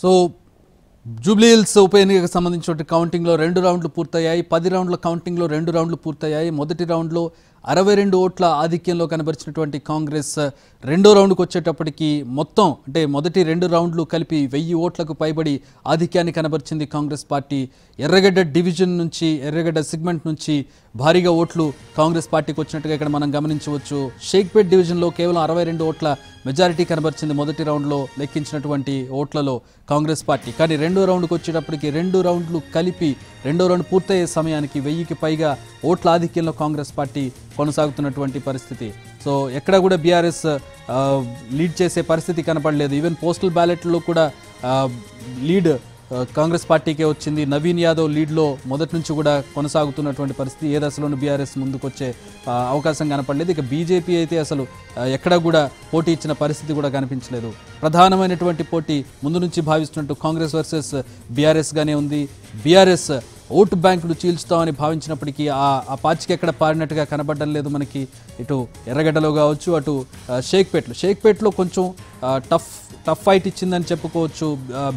So Jubilee Hills ఉప ఎన్నికకు సంబంధించిన కౌంటింగ్లో 2 రౌండ్లు పూర్తయ్యాయి. 10 రౌండ్ల కౌంటింగ్లో 2 రౌండ్లు పూర్తయ్యాయి. మొదటి రౌండ్లో 62 ఓట్ల ఆధిక్యంలో కనబరిచినటువంటి కాంగ్రెస్ రెండో రౌండ్కు వచ్చేటప్పటికి మొత్తం అంటే మొదటి 2 రౌండ్లు కలిపి 1000 ఓట్లకు పైబడి ఆధిక్యాన్ని కనబరిచింది కాంగ్రెస్ పార్టీ. ఎర్రగడ్డ డివిజన్ నుంచి ఎర్రగడ్డ సెగ్మెంట్ నుంచి భారీగా ఓట్లు కాంగ్రెస్ పార్టీకి వచ్చినట్టుగా ఇక్కడ మనం గమనించవచ్చు. షేక్పేట్ డివిజన్లో కేవలం 62 ఓట్ల మెజారిటీ కనబరిచింది మొదటి రౌండ్లో లెక్కించినటువంటి ఓట్లలో కాంగ్రెస్ పార్టీ. కానీ రెండో రౌండ్కి వచ్చేటప్పటికి 2 రౌండ్లు కలిపి రెండో రౌండ్ పూర్తయ్యే సమయానికి 1000కి పైగా ఓట్ల ఆధిక్యంలో కాంగ్రెస్ పార్టీ కొనసాగుతున్నటువంటి పరిస్థితి. సో ఎక్కడ కూడా బీఆర్ఎస్ లీడ్ చేసే పరిస్థితి కనపడలేదు. ఈవెన్ పోస్టల్ బ్యాలెట్లో కూడా లీడ్ కాంగ్రెస్ పార్టీకే వచ్చింది. నవీన్ యాదవ్ లీడ్లో మొదటి నుంచి కూడా కొనసాగుతున్నటువంటి పరిస్థితి. ఏ దశలోనూ బీఆర్ఎస్ ముందుకొచ్చే అవకాశం కనపడలేదు. ఇక బీజేపీ అయితే అసలు ఎక్కడ కూడా పోటీ ఇచ్చిన పరిస్థితి కూడా కనిపించలేదు. ప్రధానమైనటువంటి పోటీ ముందు నుంచి భావిస్తున్నట్టు కాంగ్రెస్ వర్సెస్ బీఆర్ఎస్గానే ఉంది. బీఆర్ఎస్ ఓటు బ్యాంకును చీల్చుతామని భావించినప్పటికీ ఆ పాచికి ఎక్కడ పారినట్టుగా కనబడడం లేదు మనకి. ఇటు ఎర్రగడ్డలో కావచ్చు, అటు షేక్పేట్లో కొంచెం టఫ్ ఫైట్ ఇచ్చిందని చెప్పుకోవచ్చు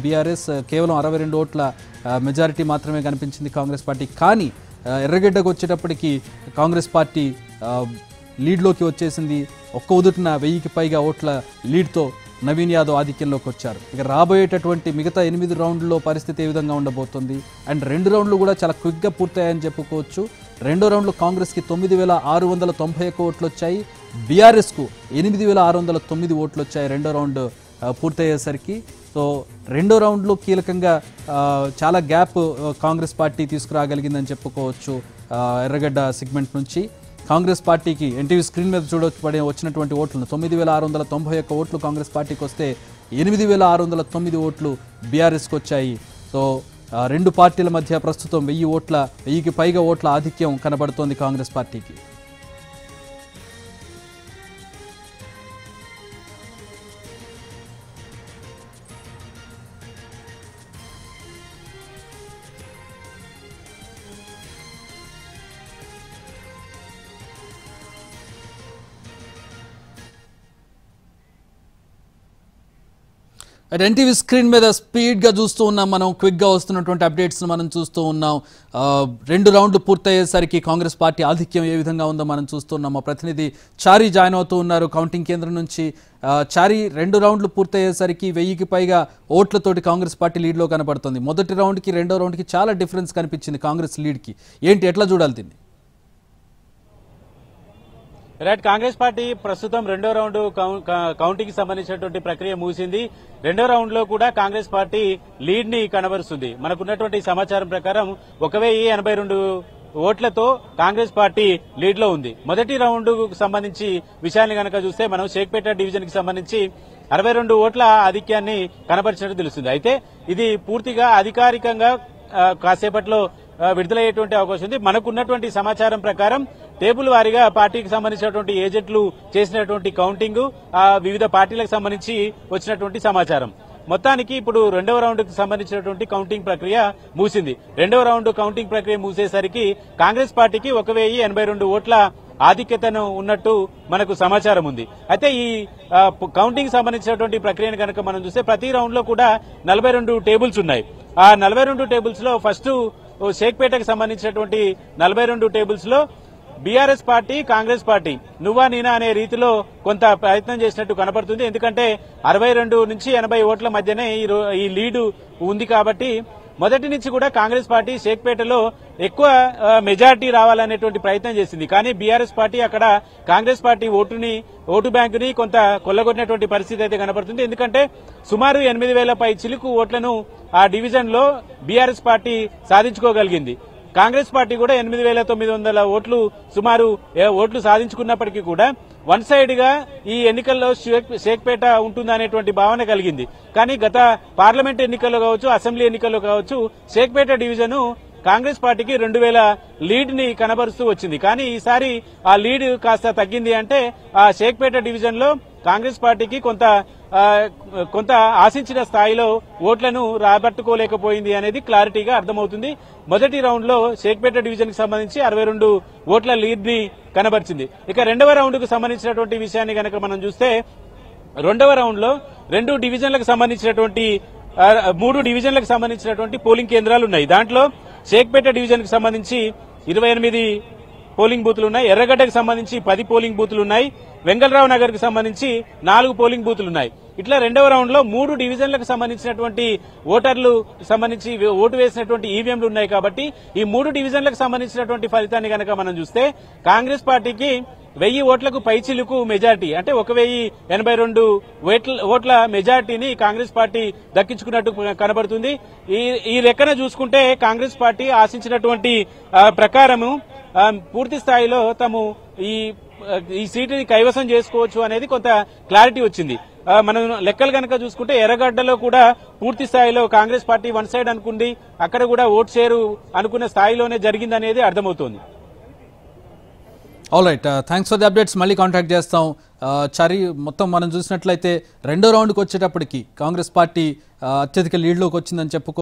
బీఆర్ఎస్. కేవలం 62 ఓట్ల మెజారిటీ మాత్రమే కనిపించింది కాంగ్రెస్ పార్టీ. కానీ ఎర్రగడ్డకు వచ్చేటప్పటికి కాంగ్రెస్ పార్టీ లీడ్లోకి వచ్చేసింది. ఒక్క ఉదుటిన 1000కి పైగా ఓట్ల లీడ్తో నవీన్ యాదవ్ ఆధిక్యంలోకి వచ్చారు. ఇక రాబోయేటటువంటి మిగతా 8 రౌండ్లలో పరిస్థితి ఏ విధంగా ఉండబోతుంది అండ్ 2 రౌండ్లు కూడా చాలా క్విక్గా పూర్తయ్యాయని చెప్పుకోవచ్చు. రెండో రౌండ్లో కాంగ్రెస్కి 9691 ఓట్లు వచ్చాయి. బీఆర్ఎస్కు 8609 ఓట్లు వచ్చాయి రెండో రౌండ్ పూర్తయ్యేసరికి. సో రెండో రౌండ్లో కీలకంగా చాలా గ్యాప్ కాంగ్రెస్ పార్టీ తీసుకురాగలిగిందని చెప్పుకోవచ్చు. ఎర్రగడ్డ సెగ్మెంట్ నుంచి కాంగ్రెస్ పార్టీకి ఎన్టీవీ స్క్రీన్ మీద చూడబడి వచ్చినటువంటి ఓట్లను 9691 ఓట్లు కాంగ్రెస్ పార్టీకి వస్తే 8609 ఓట్లు బీఆర్ఎస్కి వచ్చాయి. సో రెండు పార్టీల మధ్య ప్రస్తుతం 1000కి పైగా ఓట్ల ఆధిక్యం కనబడుతోంది కాంగ్రెస్ పార్టీకి. ఎన్టీవీ స్క్రీన్ మీద స్పీడ్గా చూస్తూ ఉన్నాం మనం. క్విక్గా వస్తున్నటువంటి అప్డేట్స్ను మనం చూస్తూ ఉన్నాం. 2 రౌండ్లు పూర్తయ్యేసరికి కాంగ్రెస్ పార్టీ ఆధిక్యం ఏ విధంగా ఉందో మనం చూస్తున్నాం. మా ప్రతినిధి చారీ జాయిన్ అవుతూ ఉన్నారు కౌంటింగ్ కేంద్రం నుంచి. చారీ, 2 రౌండ్లు పూర్తయ్యేసరికి 1000కి పైగా ఓట్లతోటి కాంగ్రెస్ పార్టీ లీడ్లో కనబడుతుంది. మొదటి రౌండ్కి రెండో రౌండ్కి చాలా డిఫరెన్స్ కనిపించింది కాంగ్రెస్ లీడ్కి. ఏంటి, ఎట్లా చూడాలి దీన్ని? రైట్, కాంగ్రెస్ పార్టీ ప్రస్తుతం రెండో రౌండ్ కౌంటింగ్ సంబంధించినటువంటి ప్రక్రియ ముగిసింది. రెండో రౌండ్ లో కూడా కాంగ్రెస్ పార్టీ లీడ్ ని కనబరుస్తుంది. మనకున్నటువంటి సమాచారం ప్రకారం 1082 ఓట్లతో కాంగ్రెస్ పార్టీ లీడ్ లో ఉంది. మొదటి రౌండ్ సంబంధించి విషయాన్ని కనుక చూస్తే మనం షేక్పేట డివిజన్ కి సంబంధించి 62 ఓట్ల ఆధిక్యాన్ని కనబరిచినట్టు తెలుస్తుంది. అయితే ఇది పూర్తిగా అధికారికంగా కాసేపట్లో విడుదలయ్యేటువంటి అవకాశం ఉంది. మనకున్నటువంటి సమాచారం ప్రకారం టేబుల్ వారీగా పార్టీకి సంబంధించినటువంటి ఏజెంట్లు చేసినటువంటి కౌంటింగ్, వివిధ పార్టీలకు సంబంధించి వచ్చినటువంటి సమాచారం. మొత్తానికి ఇప్పుడు రెండవ రౌండ్ కు సంబంధించినటువంటి కౌంటింగ్ ప్రక్రియ ముగిసింది. రెండవ రౌండ్ కౌంటింగ్ ప్రక్రియ ముగిసేసరికి కాంగ్రెస్ పార్టీకి 1082 ఓట్ల ఆధిక్యతను ఉన్నట్టు మనకు సమాచారం ఉంది. అయితే ఈ కౌంటింగ్ సంబంధించినటువంటి ప్రక్రియను కనుక మనం చూస్తే ప్రతి రౌండ్ లో కూడా 42 టేబుల్స్ ఉన్నాయి. ఆ 42 టేబుల్స్ లో ఫస్ట్ షేక్పేటకు సంబంధించినటువంటి 42 టేబుల్స్ లో బీఆర్ఎస్ పార్టీ, కాంగ్రెస్ పార్టీ నువ్వా నేనా అనే రీతిలో కొంత ప్రయత్నం చేసినట్టు కనపడుతుంది. ఎందుకంటే 62 నుంచి 80 ఓట్ల మధ్యనే ఈ లీడు ఉంది కాబట్టి మొదటి నుంచి కూడా కాంగ్రెస్ పార్టీ షేక్పేటలో ఎక్కువ మెజార్టీ రావాలనేటువంటి ప్రయత్నం చేసింది. కానీ బీఆర్ఎస్ పార్టీ అక్కడ కాంగ్రెస్ పార్టీ ఓటు బ్యాంకుని కొంత కొల్లగొట్టినటువంటి పరిస్థితి అయితే కనపడుతుంది. ఎందుకంటే సుమారు 8000 పై చిలుకు ఓట్లను ఆ డివిజన్ లో బీఆర్ఎస్ పార్టీ సాధించుకోగలిగింది. కాంగ్రెస్ పార్టీ కూడా 8900 ఓట్లు సుమారు ఓట్లు సాధించుకున్నప్పటికీ కూడా వన్ సైడ్ గా ఈ ఎన్నికల్లో షేక్పేట ఉంటుందనేటువంటి భావన కలిగింది. కానీ గత పార్లమెంట్ ఎన్నికల్లో కావచ్చు, అసెంబ్లీ ఎన్నికల్లో కావచ్చు షేక్పేట డివిజన్ కాంగ్రెస్ పార్టీకి 2000 లీడ్ ని కనబరుస్తూ వచ్చింది. కానీ ఈసారి ఆ లీడ్ కాస్త తగ్గింది. అంటే ఆ షేక్పేట డివిజన్ లో కాంగ్రెస్ పార్టీకి కొంత ఆశించిన స్థాయిలో ఓట్లను రాబట్టుకోలేకపోయింది అనేది క్లారిటీగా అర్థమవుతుంది. మొదటి రౌండ్ లో షేక్పేట డివిజన్ కి సంబంధించి 62 ఓట్ల లీడ్ ని కనబరిచింది. ఇక రెండవ రౌండ్ కు సంబంధించినటువంటి విషయాన్ని కనుక మనం చూస్తే రెండవ రౌండ్ లో 2 డివిజన్లకు సంబంధించినటువంటి 3 డివిజన్లకు సంబంధించినటువంటి పోలింగ్ కేంద్రాలు ఉన్నాయి. దాంట్లో షేక్పేట డివిజన్ కు సంబంధించి 28 పోలింగ్ బూతులు ఉన్నాయి. ఎర్రగడ్డకు సంబంధించి 10 పోలింగ్ బూతులు ఉన్నాయి. వెంగళరావు నగర్ కు సంబంధించి 4 పోలింగ్ బూతులు ఉన్నాయి. ఇట్లా రెండవ రౌండ్ లో 3 డివిజన్లకు సంబంధించినటువంటి ఓటర్లు సంబంధించి ఓటు వేసినటువంటి ఈవీఎంలు ఉన్నాయి. కాబట్టి ఈ 3 డివిజన్లకు సంబంధించినటువంటి ఫలితాన్ని గనక మనం చూస్తే కాంగ్రెస్ పార్టీకి 1000 ఓట్లకు పైచిలుకు మెజార్టీ, అంటే 1082 ఓట్ల మెజార్టీని కాంగ్రెస్ పార్టీ దక్కించుకున్నట్టు కనబడుతుంది. ఈ లెక్కన చూసుకుంటే కాంగ్రెస్ పార్టీ ఆశించినటువంటి ప్రకారము పూర్తి స్థాయిలో తాము ఈ సీటుని కైవసం చేసుకోవచ్చు అనేది కొంత క్లారిటీ వచ్చింది. మనం లెక్కలు కనుక చూసుకుంటే ఎర్రగడ్డలో కూడా పూర్తి స్థాయిలో కాంగ్రెస్ పార్టీ వన్ సైడ్ అనుకుంది, అక్కడ కూడా ఓట్ షేరు అనుకున్న స్థాయిలోనే జరిగిందనేది అర్థమవుతోంది. All right, thanks for the updates. మళ్ళీ కాంటాక్ట్ చేస్తాం. చరి మొత్తం మనం చూసినట్లయితే రెండో రౌండ్కి వచ్చేటప్పటికి కాంగ్రెస్ పార్టీ అత్యధిక లీడ్లోకి వచ్చిందని చెప్పుకో